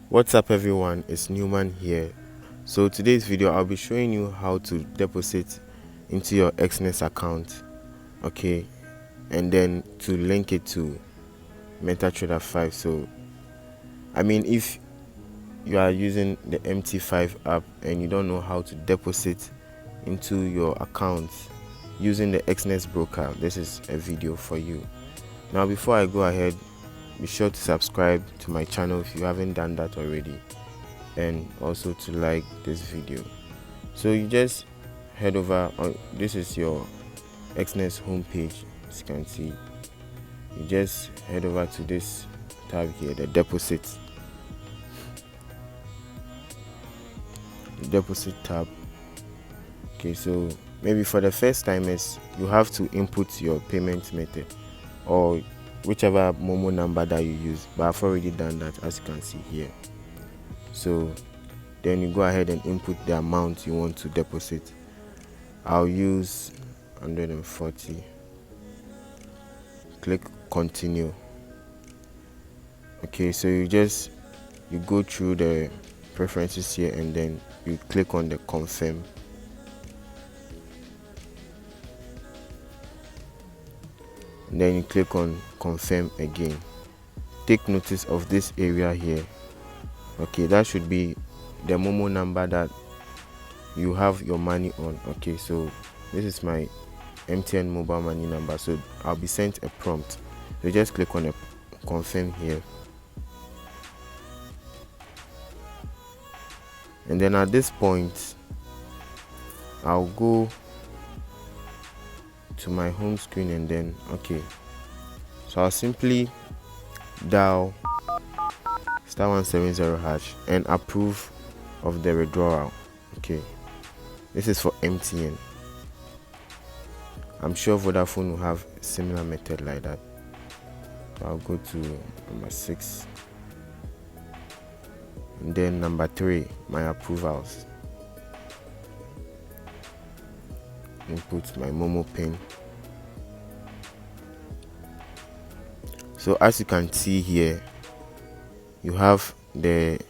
What's up everyone, it's Newman here. So today's video I'll be showing you how to deposit into your Exness account, okay, and then to link it to MetaTrader 5. So if you are using the MT5 app and you don't know how to deposit into your account using the Exness broker, this is a video for you. Now before I go ahead, be sure to subscribe to my channel if you haven't done that already, and also to like this video. So you just head over this is your Exness homepage. As you can see, you just head over to this tab here, the deposit tab. Okay, so maybe for the first timers you have to input your payment method or whichever Momo number that you use, but I've already done that, as you can see here. So then you go ahead and input the amount you want to deposit. I'll use 140. Click continue. Okay, so you go through the preferences here and then you click on the confirm. And then you click on confirm again. Take notice of this area here. Okay, that should be the Momo number that you have your money on. Okay, so this is my MTN mobile money number, so I'll be sent a prompt. So just click on a confirm here, and then at this point I'll go to my home screen and then so I'll simply dial *170# and approve of the withdrawal. Okay, this is for MTN. I'm sure Vodafone will have a similar method like that. So I'll go to number 6 and then number 3, my approvals. Input my Momo pin. So as you can see here, you have the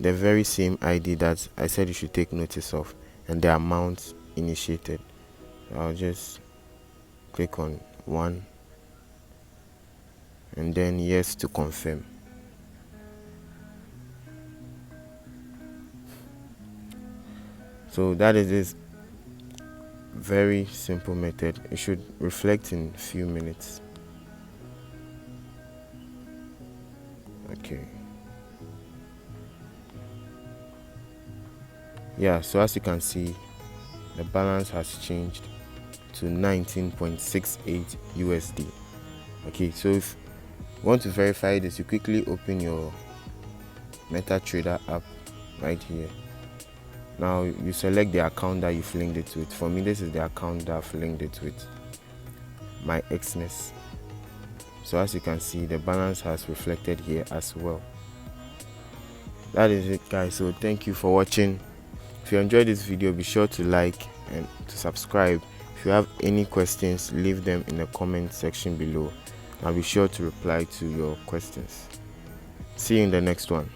very same ID that I said you should take notice of and the amount initiated. So I'll just click on 1 and then yes to confirm. So that is this very simple method. It should reflect in a few minutes. Okay, yeah, so as you can see, the balance has changed to 19.68 USD. Okay, so if you want to verify this, you quickly open your MetaTrader app right here. Now you select the account that you've linked it with. For me, this is the account that I've linked it with, my Exness. So as you can see, the balance has reflected here as well. That is it, guys. So thank you for watching. If you enjoyed this video, be sure to like and to subscribe. If you have any questions, leave them in the comment section below. I'll be sure to reply to your questions. See you in the next one.